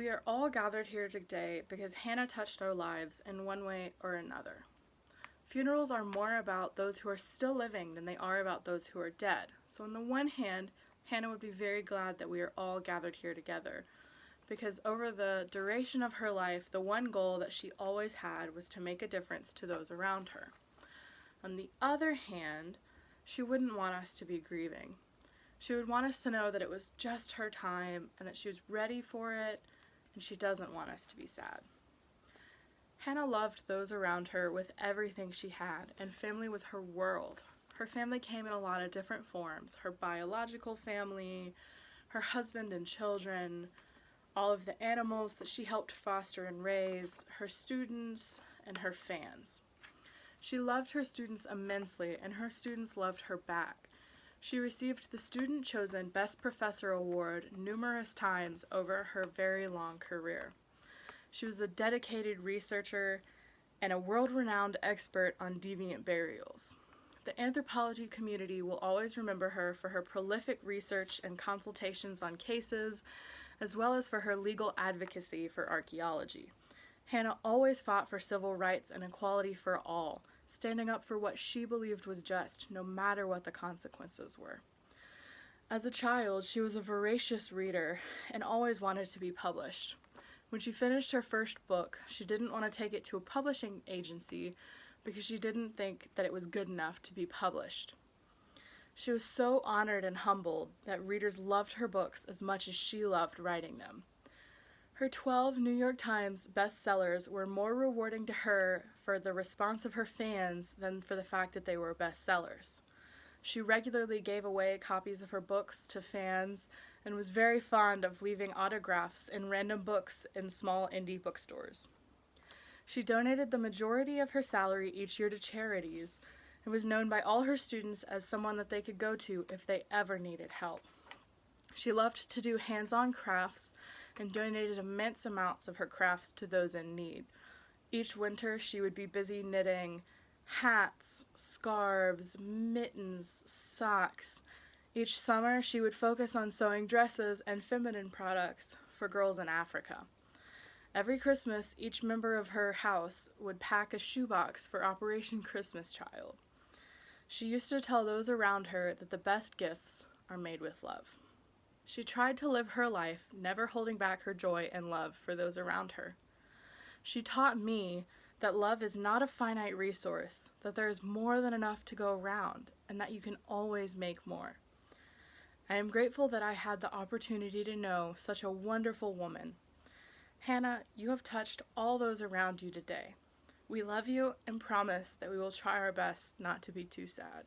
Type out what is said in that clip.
We are all gathered here today because Hannah touched our lives in one way or another. Funerals are more about those who are still living than they are about those who are dead. So on the one hand, Hannah would be very glad that we are all gathered here together, because over the duration of her life, the one goal that she always had was to make a difference to those around her. On the other hand, she wouldn't want us to be grieving. She would want us to know that it was just her time and that she was ready for it, and she doesn't want us to be sad. Hannah loved those around her with everything she had, and family was her world. Her family came in a lot of different forms: her biological family, her husband and children, all of the animals that she helped foster and raise, her students, and her fans. She loved her students immensely, and her students loved her back. She received the student-chosen Best Professor Award numerous times over her very long career. She was a dedicated researcher and a world-renowned expert on deviant burials. The anthropology community will always remember her for her prolific research and consultations on cases, as well as for her legal advocacy for archaeology. Hannah always fought for civil rights and equality for all, standing up for what she believed was just, no matter what the consequences were. As a child, she was a voracious reader and always wanted to be published. When she finished her first book, she didn't want to take it to a publishing agency because she didn't think that it was good enough to be published. She was so honored and humbled that readers loved her books as much as she loved writing them. Her 12 New York Times bestsellers were more rewarding to her for the response of her fans than for the fact that they were bestsellers. She regularly gave away copies of her books to fans and was very fond of leaving autographs in random books in small indie bookstores. She donated the majority of her salary each year to charities and was known by all her students as someone that they could go to if they ever needed help. She loved to do hands-on crafts and donated immense amounts of her crafts to those in need. Each winter, she would be busy knitting hats, scarves, mittens, socks. Each summer, she would focus on sewing dresses and feminine products for girls in Africa. Every Christmas, each member of her house would pack a shoebox for Operation Christmas Child. She used to tell those around her that the best gifts are made with love. She tried to live her life, never holding back her joy and love for those around her. She taught me that love is not a finite resource, that there is more than enough to go around, and that you can always make more. I am grateful that I had the opportunity to know such a wonderful woman. Hannah, you have touched all those around you today. We love you and promise that we will try our best not to be too sad.